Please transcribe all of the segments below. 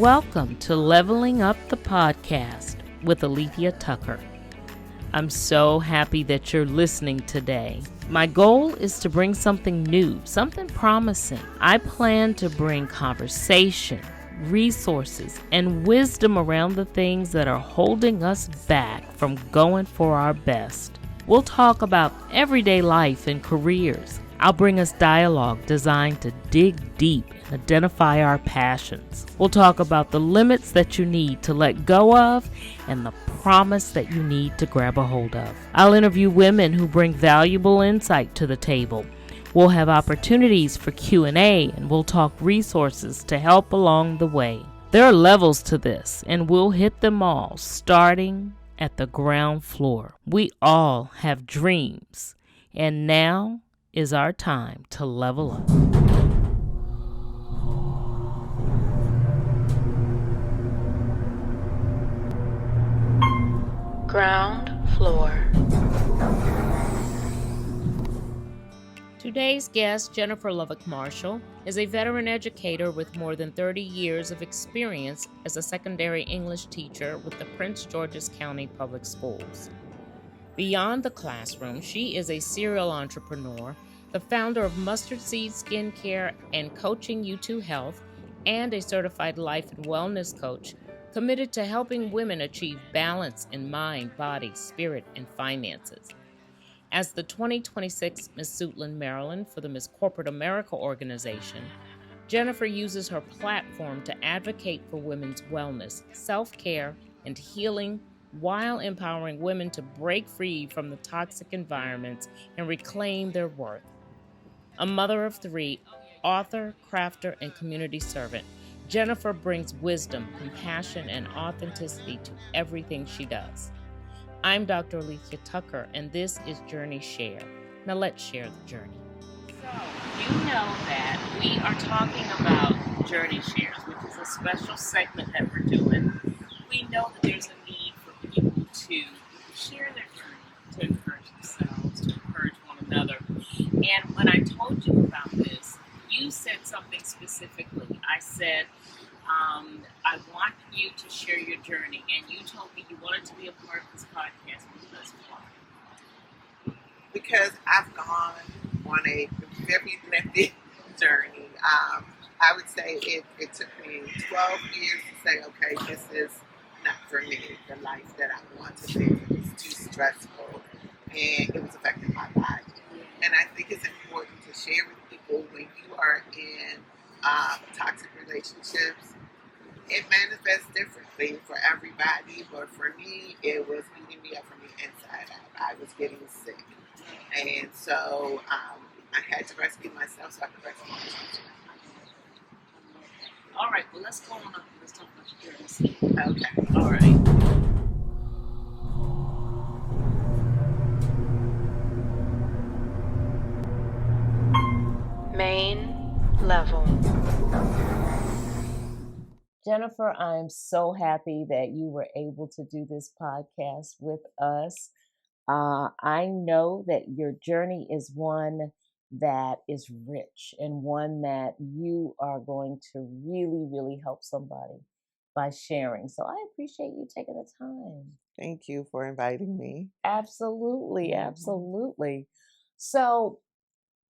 Welcome to Leveling Up the Podcast with Alethia Tucker. I'm so happy that you're listening today. My goal is to bring something new, something promising. I plan to bring conversation, resources, and wisdom around the things that are holding us back from going for our best. We'll talk about everyday life and careers. I'll bring us dialogue designed to dig deep and identify our passions. We'll talk about the limits that you need to let go of and the promise that you need to grab a hold of. I'll interview women who bring valuable insight to the table. We'll have opportunities for Q&A, and we'll talk resources to help along the way. There are levels to this, and we'll hit them all, starting at the ground floor. We all have dreams, and now is our time to level up. Ground floor. Today's guest, Jennifer Lovick-Marshall, is a veteran educator with more than 30 years of experience as a secondary English teacher with the Prince George's County Public Schools. Beyond the classroom, she is a serial entrepreneur, the founder of Mustard Seed Skincare and Coaching U2 Health, and a certified life and wellness coach committed to helping women achieve balance in mind, body, spirit, and finances. As the 2026 Miss Suitland, Maryland for the Miss Corporate America organization, Jennifer uses her platform to advocate for women's wellness, self-care, and healing while empowering women to break free from the toxic environments and reclaim their worth. A mother of three, author, crafter, and community servant, Jennifer brings wisdom, compassion, and authenticity to everything she does. I'm Dr. Alethia Tucker, and this is Journey Share. Now let's share the journey. So, you know that we are talking about Journey Shares, which is a special segment that we're doing. We know that there's a need for people to share their journey, to encourage themselves, to encourage one another. And when I told you about this, you said something specifically. I said, I want you to share your journey. And you told me you wanted to be a part of this podcast because why? Because I've gone on a very lengthy journey. I would say it took me 12 years to say, okay, this is not for me. The life that I want to live, it was too stressful, and it was affecting my body. And I think it's important to share with people when you are in toxic relationships. It manifests differently for everybody, but for me, it was eating me up from the inside out. I was getting sick. And so I had to rescue myself so I could rescue my children. All right, well, let's go on up and let's talk about your journey. Okay, all right. Main level. Jennifer, I'm so happy that you were able to do this podcast with us. I know that your journey is one that is rich and one that you are going to really, really help somebody by sharing. So I appreciate you taking the time. Thank you for inviting me. Absolutely, absolutely. So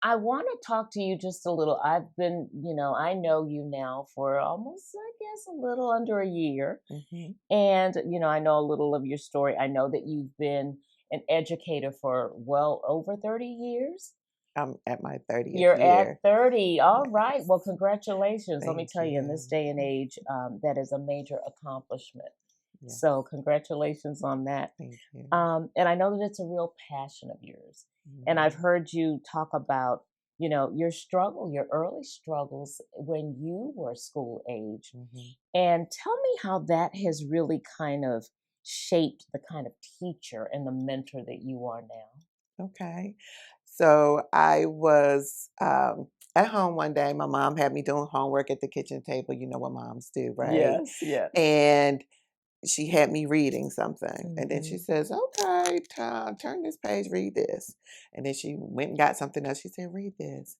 I want to talk to you just a little. I've been, I know you now for almost, I guess, a little under a year. Mm-hmm. And, I know a little of your story. I know that you've been an educator for well over 30 years. I'm at my 30th You're year. at 30. All Yes. Right. Well, congratulations. Let me Thank tell you, in you. this day and age, that is a major accomplishment. Yes. So congratulations on that. Thank you. And I know that it's a real passion of yours. Mm-hmm. And I've heard you talk about, your struggle, your early struggles when you were school age. Mm-hmm. And tell me how that has really kind of shaped the kind of teacher and the mentor that you are now. Okay. So I was at home one day. My mom had me doing homework at the kitchen table. You know what moms do, right? Yes. And she had me reading something. Mm-hmm. And then she says, okay, turn this page, read this. And then she went and got something else. She said, read this.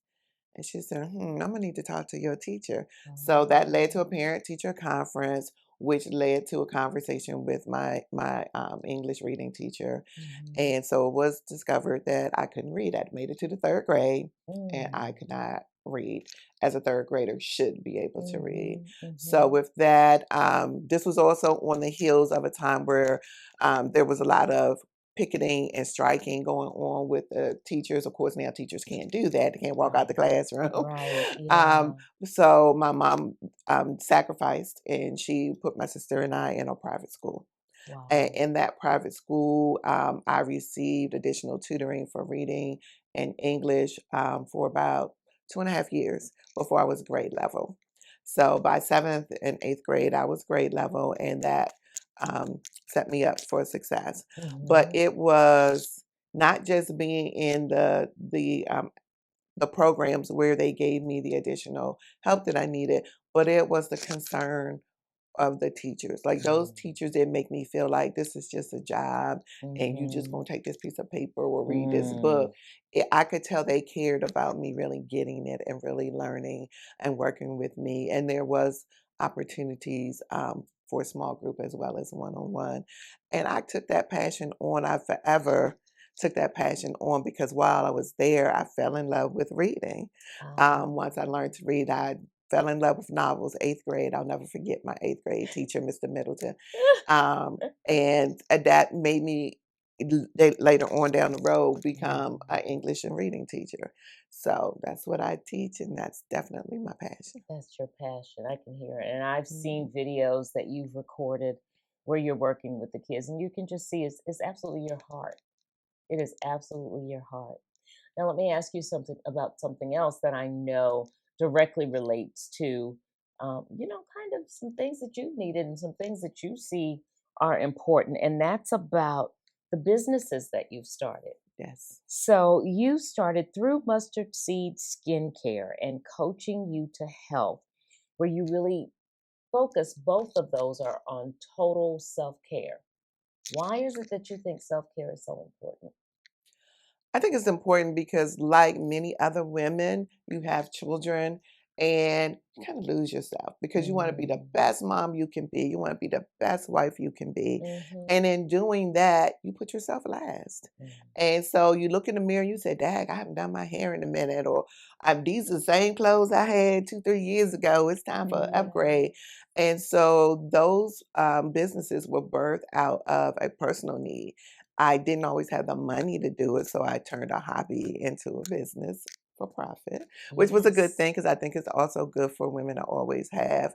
And she said, I'm going to need to talk to your teacher. So Oh. that led to a parent-teacher conference, which led to a conversation with my English reading teacher. Mhm. And so it was discovered that I couldn't read. I'd made it to the third grade, and I Mm. could not read as a third grader should be able to read. Mhm. So Mhm. with that, this was also on the heels of a time where there was a lot of picketing and striking going on with the teachers. Of course, now teachers can't do that. They can't walk out the Right. classroom. Right. Um, Yeah. so my mom sacrificed, and she put my sister and I in a private school. And Wow. in that private school, I received additional tutoring for reading and English for about 2.5 years before I was grade level. So by seventh and eighth grade, I was grade level, and that set me up for success. But Mhm. it was not just being in the programs where they gave me the additional help that I needed, but it was the concern of the teachers. Like those teachers didn't make me feel like this is just a job and you just Mhm. gonna take this piece of paper or read this book. Mm. I could tell they cared about me really getting it and really learning and working with me. And there was opportunities for a small group as well as one-on-one. And I took that passion on. I forever took that passion on because while I was there, I fell in love with reading. Once I Ah. learned to read, I fell in love with novels. Eighth grade, I'll never forget my eighth grade teacher, Mr. Middleton, and that made me later on down the road become Mm. an English and reading teacher. So that's what I teach, and that's definitely my passion. That's your passion. I can hear it. And I've Mhm. seen videos that you've recorded where you're working with the kids, and you can just see it's absolutely your heart. It is absolutely your heart. Now, let me ask you something about something else that I know directly relates to, kind of some things that you've needed and some things that you see are important. And that's about the businesses that you've started. Yes. So, you started through Mustard Seed Skincare and Coaching You to Health, where you really focus, both of those are on total self care. Why is it that you think self care is so important? I think it's important because, like many other women, you have children and you kind of lose yourself because you want to be the Mm. best mom you can be. You want to be the best wife you can be. Hmm. And in doing that, you put yourself last. Mm. And so you look in the mirror and you say, Dag, I haven't done my hair in a minute. Or these are the same clothes I had 2, 3 years ago. It's time for an Yeah. upgrade. And so those businesses were birthed out of a personal need. I didn't always have the money to do it, so I turned a hobby into a business for profit, which was a good Yes. thing because I think it's also good for women to always have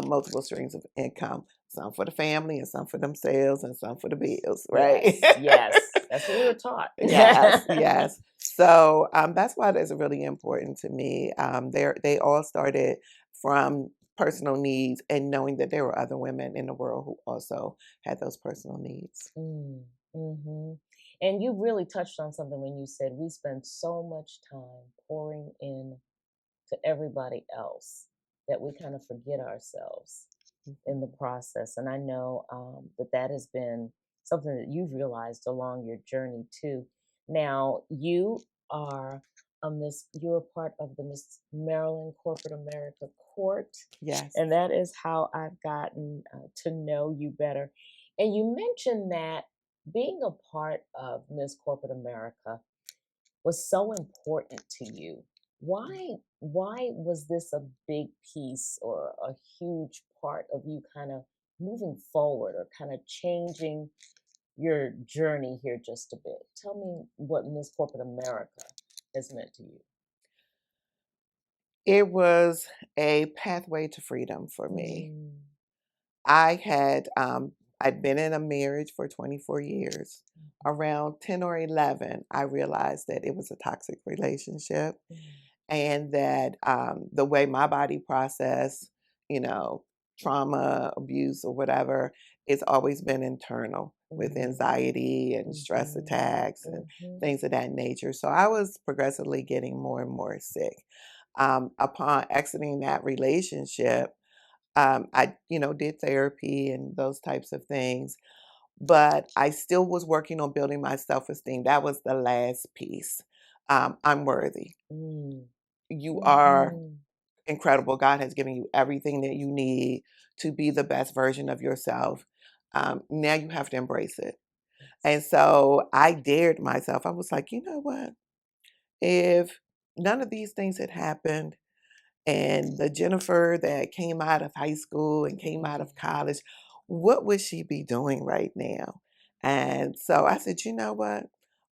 multiple streams of income, some for the family and some for themselves and some for the bills, right? Yes. Yes. That's what we were taught. Yes, yes. So that's why that's really important to me. They all started from personal needs and knowing that there were other women in the world who also had those personal needs. Mm, hmm. And you really touched on something when you said we spend so much time pouring in to everybody else that we kind of forget ourselves in the Mhm. process. And I know that that has been something that you've realized along your journey too. Now, you are you're a part of the Miss Maryland Corporate America Court, Yes. and that is how I've gotten to know you better. And you mentioned that being a part of Miss Corporate America was so important to you. Why was this a big piece or a huge part of you kind of moving forward or kind of changing your journey here just a bit? Tell me what Miss Corporate America has meant to you. It was a pathway to freedom for me. Mm. I had I'd been in a marriage for 24 years. Around 10 or 11, I realized that it was a toxic relationship Mm. and that the way my body processed, you know, trauma, abuse, or whatever, it's always been internal with Mm. anxiety and stress Mhm. attacks and Mhm. things of that nature. So I was progressively getting more and more sick. Upon exiting that relationship, I, did therapy and those types of things, but I still was working on building my self esteem. That was the last piece. I'm worthy. Mm. You are Mhm. incredible. God has given you everything that you need to be the best version of yourself. Now you have to embrace it. And so I dared myself. I was like, you know what? If none of these things had happened, and the Jennifer that came out of high school and came out of college, what would she be doing right now? And so I said, you know what?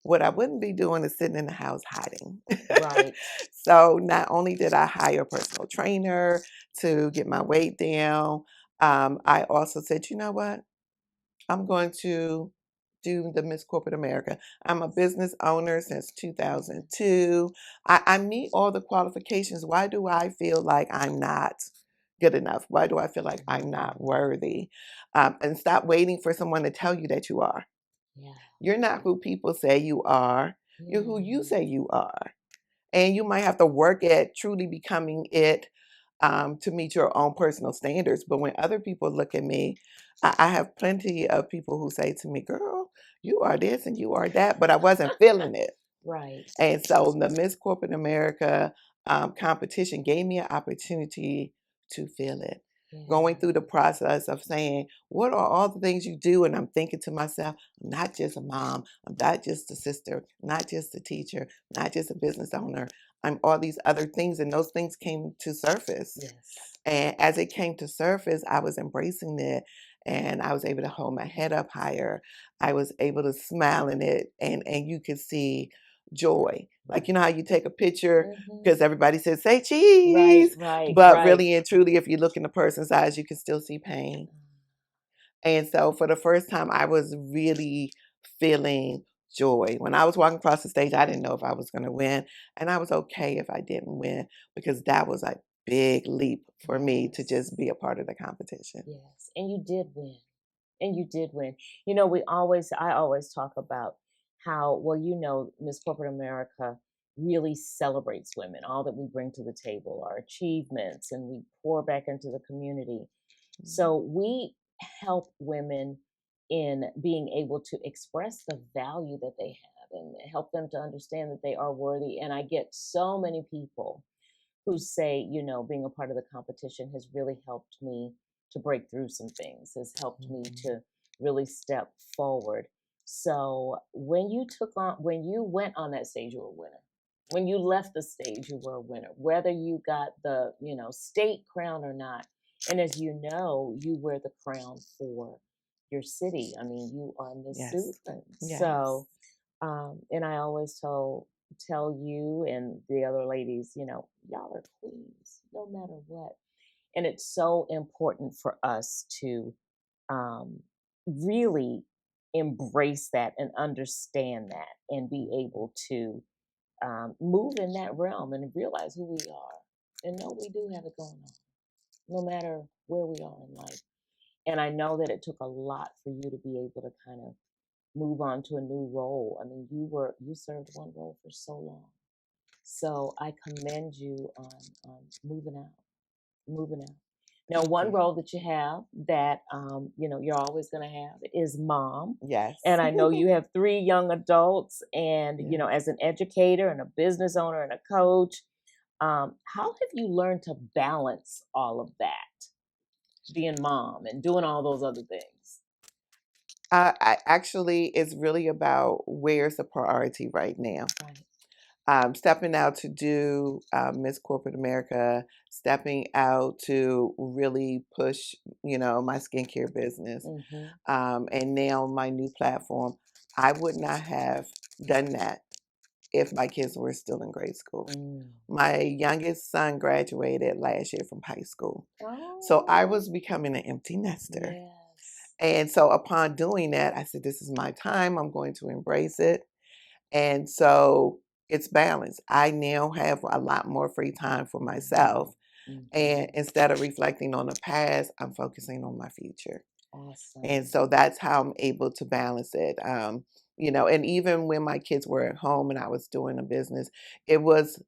What I wouldn't be doing is sitting in the house hiding. Right. So not only did I hire a personal trainer to get my weight down, I also said, you know what? I'm going to do the Miss Corporate America. I'm a business owner since 2002. I meet all the qualifications. Why do I feel like I'm not good enough? Why do I feel like I'm not worthy? And stop waiting for someone to tell you that you are. Yeah. You're not who people say you are. You're who you say you are. And you might have to work at truly becoming it to meet your own personal standards. But when other people look at me, I have plenty of people who say to me, girl, you are this and you are that, but I wasn't feeling it. Right. And so the Miss Corporate America competition gave me an opportunity to feel it. Going Yeah. through the process of saying, what are all the things you do? And I'm thinking to myself, I'm not just a mom, I'm not just a sister, not just a teacher, not just a business owner. I'm all these other things, and those things came to surface. Yes. And as it came to surface, I was embracing it, and I was able to hold my head up higher. I was able to smile in it, and you could see joy. Like, you know how you take a picture Mhm. because everybody says, say Right, cheese. right, But right. really and truly, if you look in the person's eyes, you can still see pain. And so for the first time, I was really feeling joy. When I was walking across the stage, I didn't know if I was going to win. And I was okay if I didn't win because that was a big leap for me to Yes. just be a part of the competition. Yes. And you did win. And you did win. You know, I always talk about how, well, you know, Miss Corporate America really celebrates women, all that we bring to the table, our achievements, and we pour back into the community. Mhm. So we help women in being able to express the value that they have and help them to understand that they are worthy. And I get so many people who say, you know, being a part of the competition has really helped me to break through some things, has helped me Mhm. to really step forward. So when you went on that stage, you were a winner. When you left the stage, you were a winner, whether you got the, you know, state crown or not. And as you know, you wear the crown for your city. I mean, you are Miss Yes. Suitland. Yes. So, and I always tell you and the other ladies, you know, y'all are queens, no matter what. And it's so important for us to um, really embrace that and understand that and be able to move in that realm and realize who we are and know we do have it going on, no matter where we are in life. And I know that it took a lot for you to be able to kind of move on to a new role. I mean, you served one role for so long. So I commend you on moving out, moving out. Now, Thank one you. role that you have that you know you're always going to have is mom, Yes. and I know you have three young adults, and you know Yes. as an educator and a business owner and a coach, how have you learned to balance all of that, being mom and doing all those other things? I actually, it's really about where's the priority right now. Right. Stepping out to do Miss Corporate America, stepping out to really push, my skincare business, Mm-hmm. and now my new platform. I would not have done that if my kids were still in grade school. Mm. My youngest son graduated last year from high school. So I Oh, was becoming an empty nester. yes. And so upon doing that, I said, this is my time. I'm going to embrace it. And so it's balanced. I now have a lot more free time for myself. And Mm-hmm. instead of reflecting on the past, I'm focusing on my future. And Awesome. so that's how I'm able to balance it. And even when my kids were at home and I was doing a business, it was,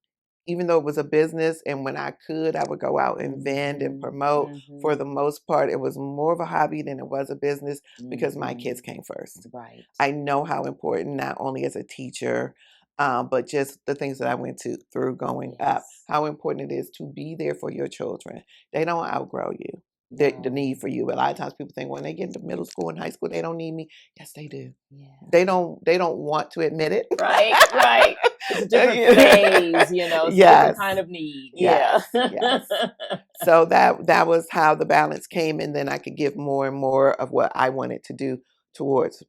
even though it was a business, and when I could, I would go out and vend and Mhm, promote. For mhm, the most part, it was more of a hobby than it was a business because my kids mhm. came first. Right. I know how important, not only as a teacher, but just the things that I went through growing up, Yes. how important it is to be there for your children. They don't outgrow you. The No. need for you. A lot of times people think when they get into middle school and high school, they don't need me. Yes, they do. Yeah. They don't want to admit it. Right. It's a different phase, you know. It's a different kind of need. Yes. Yeah. Yes. So that was how the balance came, and then I could give more and more of what I wanted to do towards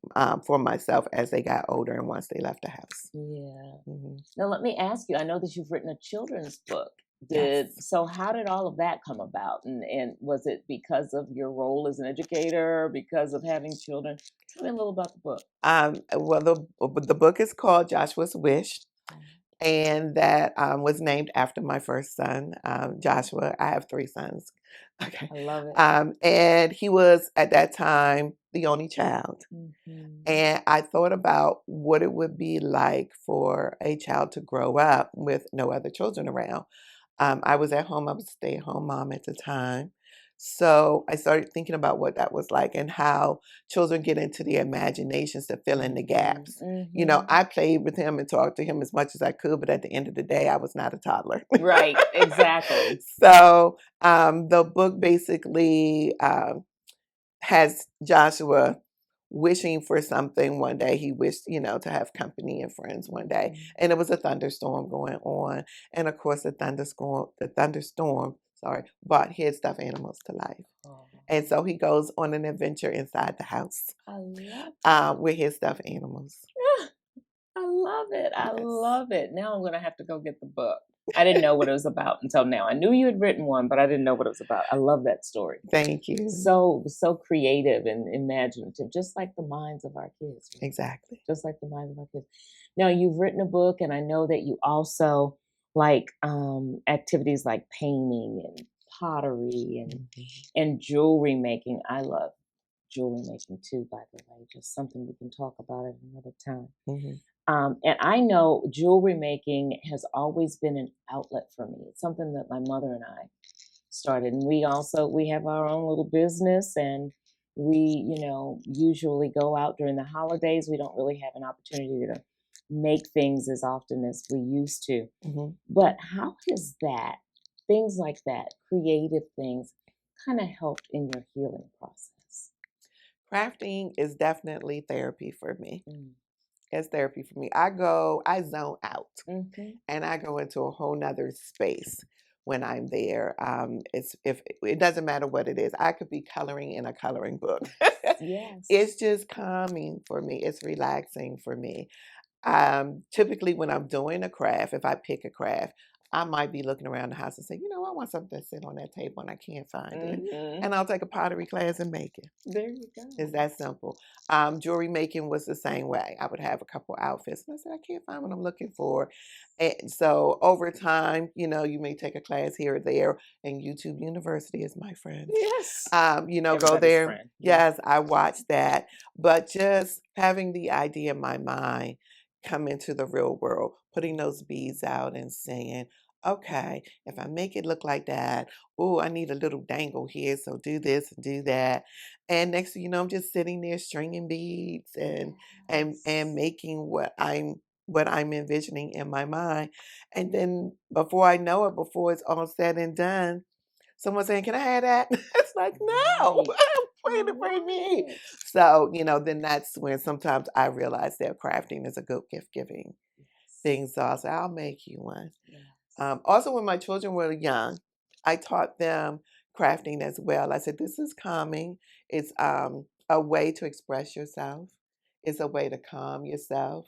for myself as they got older and once they left the house. Yeah. Hmm. Now let me ask you. I know that you've written a children's book. Yes. So how did all of that come about? And was it because of your role as an educator, because of having children? Tell me a little about the book. Well, the book is called Joshua's Wish, and that was named after my first son, Joshua. I have 3 sons. Okay. I love it. And he was at that time the only child. Mhm. And I thought about what it would be like for a child to grow up with no other children around. I was at home, I was a stay-at-home mom at the time. So I started thinking about what that was like and how children get into the imaginations to fill in the gaps. You know, Mhm. I played with him and talked to him as much as I could, but at the end of the day, I was not a toddler. Right, exactly. So the book basically has Joshua wishing for something one day. He wished, to have company and friends one day. And it was a thunderstorm going on. And of course the thunderstorm, brought his stuffed animals to life. Oh, And so he goes on an adventure inside the house I love it. with his stuffed animals. I love it. I Yes. love it. Now I'm going to have to go get the book. I didn't know what it was about until now. I knew you had written one, but I didn't know what it was about. I love that story. Thank you. So creative and imaginative, just like the minds of our kids. Right? Exactly. Just like the minds of our kids. Now you've written a book, and I know that you also like activities like painting and pottery and jewelry making. I love jewelry making too, by the way. Just something we can talk about at another time. Mm-hmm. And I know jewelry making has always been an outlet for me. It's something that my mother and I started, and we have our own little business, and we, usually go out during the holidays. We don't really have an opportunity to make things as often as we used to. Mm-hmm. But how has things like that, creative things, kind of helped in your healing process? Crafting is definitely therapy for me. Mm. It's therapy for me. I zone out, and I go into a whole nother space when I'm there. If it doesn't matter what it is, I could be coloring in a coloring book. Yes. It's just calming for me. It's relaxing for me. Typically when I'm doing a craft, if I pick a craft, I might be looking around the house and say, I want something to sit on that table and I can't find it. And I'll take a pottery class and make it. There you go. It's that simple. Jewelry making was the same way. I would have a couple outfits and I said, I can't find what I'm looking for. And so over time, you may take a class here or there, and YouTube University is my friend. Yes. Go Everybody's there. friend. Yes, I watched that. But just having the idea in my mind come into the real world, putting those beads out and saying, okay, if I make it look like that, I need a little dangle here, so do this and do that. And next thing you know, I'm just sitting there stringing beads and making what I'm envisioning in my mind. And then before I know it, before it's all said and done, someone saying, "Can I have that?" It's like, no, I'm waiting for me. So, then that's when sometimes I realize that crafting is a good gift giving thing. So I'll say, I'll make you one. Also, when my children were young, I taught them crafting as well. I said, this is calming. It's a way to express yourself. It's a way to calm yourself.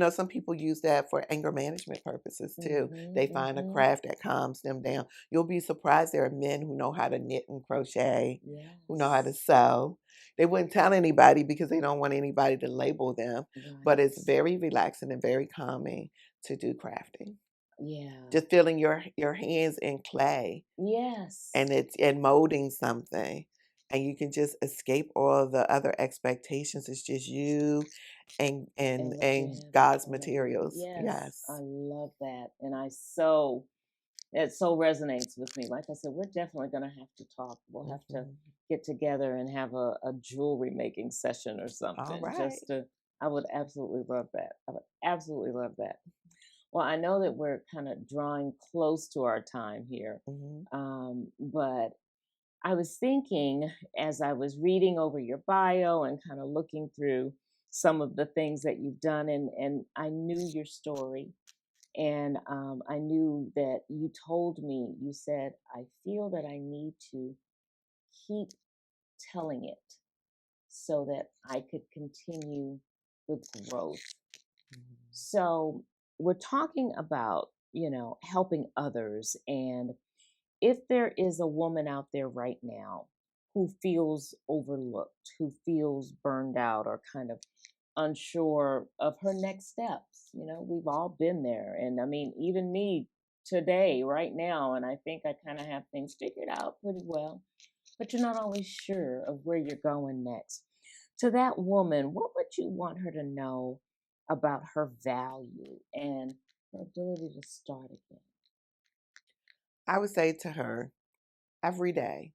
Some people use that for anger management purposes too. They find a craft that calms them down. You'll be surprised there are men who know how to knit and crochet, who know how to sew. They wouldn't tell anybody because they don't want anybody to label them, but it's very relaxing and very calming to do crafting. Yeah. Just feeling your hands in clay. Yes. And molding something. And you can just escape all the other expectations. It's just you and God's materials. Yes. I love that. And it so resonates with me. Like I said, we're definitely going to have to talk. We'll have to get together and have a jewelry making session or something. All right. I would absolutely love that. I would absolutely love that. Well, I know that we're kind of drawing close to our time here, Hmm. but I was thinking as I was reading over your bio and kind of looking through some of the things that you've done, and I knew your story, and I knew that you told me, you said, I feel that I need to keep telling it so that I could continue the growth. So we're talking about, helping others. And if there is a woman out there right now who feels overlooked, who feels burned out or kind of unsure of her next steps, we've all been there. And I mean, even me today, right now, and I think I kind of have things figured out pretty well, but you're not always sure of where you're going next. To that woman, what would you want her to know about her value and her ability to start again? I would say to her, every day,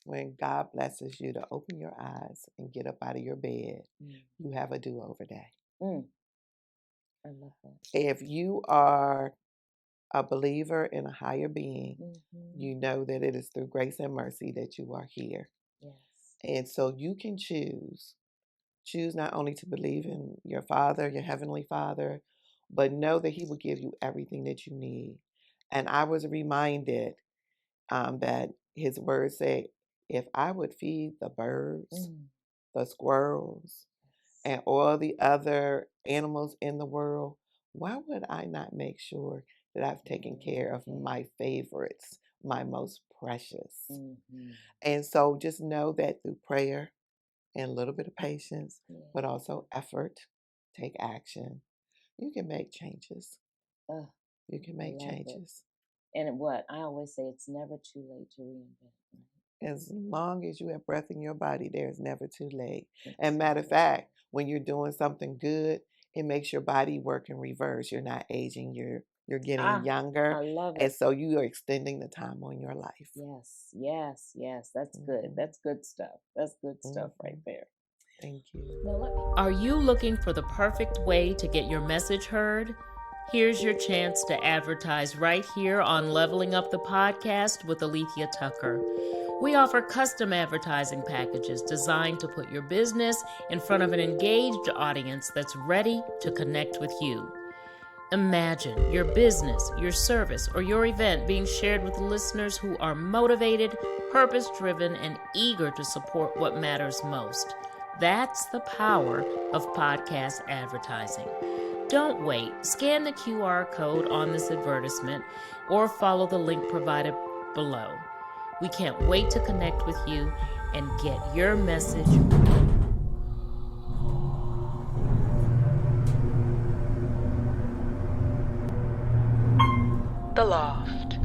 when God blesses you to open your eyes and get up out of your bed, Mm. you have a do-over day. Mm. I love that. If you are a believer in a higher being, Mm-hmm. you know that it is through grace and mercy that you are here. Yes. And so you can choose not only to believe in your Father, your Heavenly Father, but know that He will give you everything that you need. And I was reminded that His words say, if I would feed the birds, Mm. the squirrels, and all the other animals in the world, why would I not make sure that I've taken care of my favorites, my most precious? Mm-hmm. And so just know that through prayer and a little bit of patience, Yeah. but also effort, take action, you can make changes. Oh, You can I make love it. changes. What I always say, it's never too late to reinvent. Right? As long as you have breath in your body, there is never too late. And matter of Exactly. fact, when you're doing something good, it makes your body work in reverse. You're not aging, you're getting younger. I love And it. so you are extending the time on your life. Yes, yes, yes. That's good. Hmm. That's good stuff. That's good stuff right Hmm. there. Thank you. Now let me. Are you looking for the perfect way to get your message heard? Here's your chance to advertise right here on Leveling Up the Podcast with Alethia Tucker. We offer custom advertising packages designed to put your business in front of an engaged audience that's ready to connect with you. Imagine your business, your service, or your event being shared with listeners who are motivated, purpose-driven, and eager to support what matters most. That's the power of podcast advertising. Don't wait. Scan the QR code on this advertisement or follow the link provided below. We can't wait to connect with you and get your message. The Loft.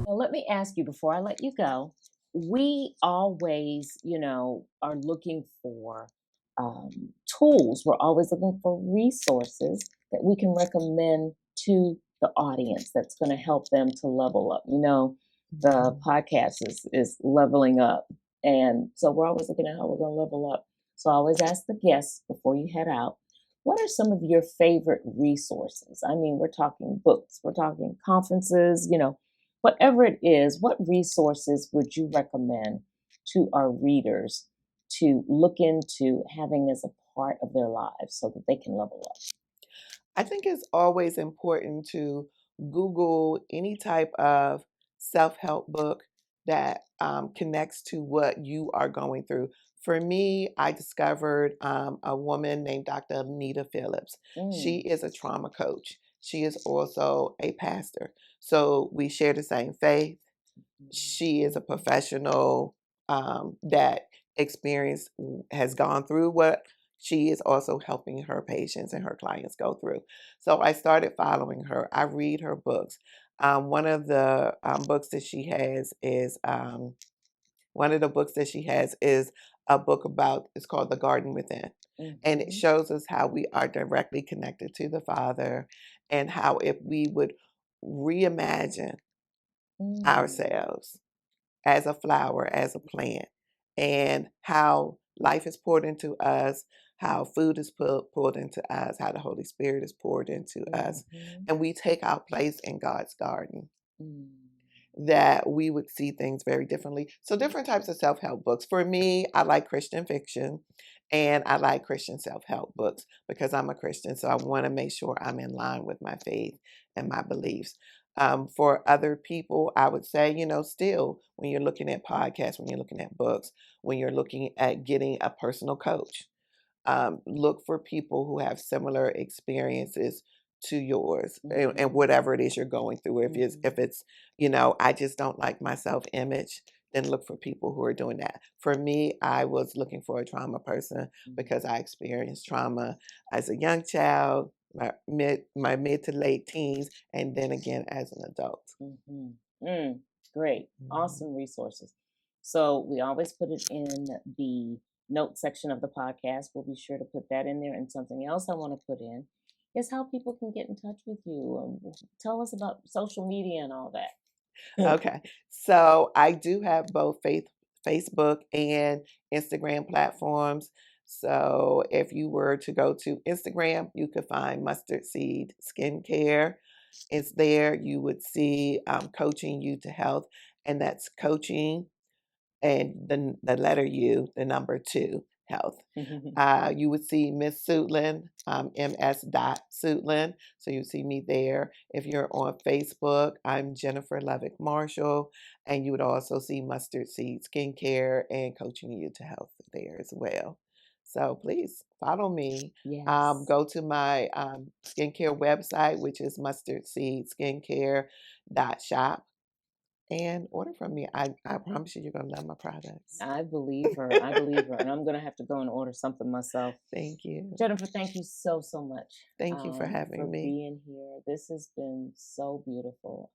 Now, let me ask you before I let you go. We always, are looking for tools. We're always looking for resources that we can recommend to the audience that's going to help them to level up. The podcast is leveling up. And so we're always looking at how we're going to level up. So I always ask the guests before you head out, what are some of your favorite resources? I mean, we're talking books, we're talking conferences, whatever it is, what resources would you recommend to our readers to look into having as a part of their lives so that they can level up? I think it's always important to Google any type of self help book that connects to what you are going through. For me, I discovered a woman named Dr. Anita Phillips. She Mm. is a trauma coach. She is also a pastor. So we share the same faith. She is a professional that experience has gone through what she is also helping her patients and her clients go through. So I started following her. I read her books. One of the books that she has is one of the books that she has is a book about, it's called The Garden Within. And it Mm-hmm. shows us how we are directly connected to the Father, and how if we would reimagine Mm. ourselves as a flower, as a plant, and how life is poured into us, how food is poured into us, how the Holy Spirit is poured into us, and we take our place in God's garden, that we would see things very differently. So different types of self-help books. For me, I like Christian fiction and I like Christian self-help books because I'm a Christian. So I want to make sure I'm in line with my faith and my beliefs. For other people, I would say, still when you're looking at podcasts, when you're looking at books, when you're looking at getting a personal coach, look for people who have similar experiences to yours and whatever it is you're going through. If it's I just don't like my self-image, then look for people who are doing that. For me, I was looking for a trauma person because I experienced trauma as a young child, my mid to late teens, and then again as an adult. Great. Awesome resources. So we always put it in the note section of the podcast. We'll be sure to put that in there. And something else I want to put in is how people can get in touch with you. Tell us about social media and all that. Okay. So I do have both Facebook and Instagram platforms. So if you were to go to Instagram, you could find Mustard Seed Skincare. It's there. You would see Coaching You to Health, and that's coaching and the letter U, the number 2, health. You would see Miss Suitland, ms.suitland. So you see me there. If you're on Facebook, I'm Jennifer Lovick-Marshall, and you would also see Mustard Seed Skincare and Coaching You to Health there as well. So please follow me. Yes. Go to my skincare website, which is mustardseedskincare.shop. And order from me. I promise you're going to love my products. I believe her. And I'm going to have to go and order something myself. Thank you. Jennifer, thank you so much. Thank you for having me. Being here. This has been so beautiful.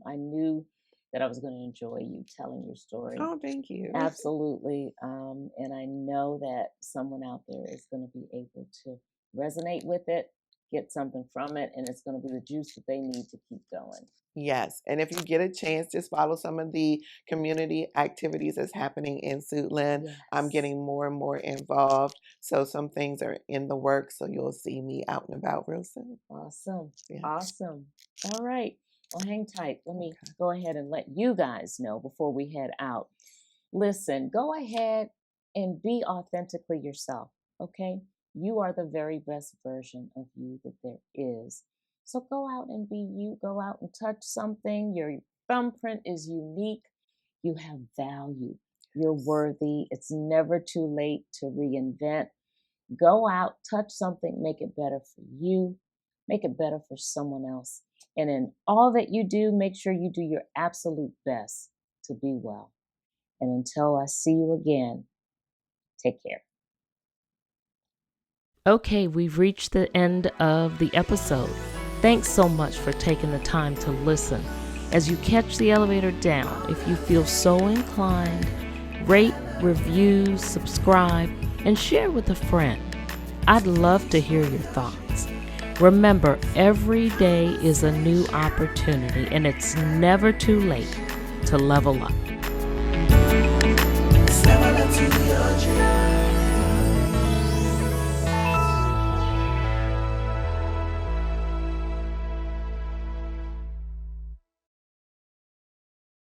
I knew that I was going to enjoy you telling your story. Oh, thank you. Absolutely. And I know that someone out there is going to be able to resonate with it, get something from it, and it's going to be the juice that they need to keep going. Yes. And if you get a chance, just follow some of the community activities that's happening in Suitland. Yes. I'm getting more and more involved. So some things are in the works. So you'll see me out and about real soon. Awesome. Yeah. Awesome. All right. Well, hang tight. Let me go ahead and let you guys know before we head out. Listen, go ahead and be authentically yourself. Okay. You are the very best version of you that there is. So go out and be you. Go out and touch something. Your thumbprint is unique. You have value. You're worthy. It's never too late to reinvent. Go out, touch something, make it better for you, make it better for someone else. And in all that you do, make sure you do your absolute best to be well. And until I see you again, take care. Okay, we've reached the end of the episode. Thanks so much for taking the time to listen. As you catch the elevator down, if you feel so inclined, rate, review, subscribe, and share with a friend. I'd love to hear your thoughts. Remember, every day is a new opportunity, and it's never too late to level up.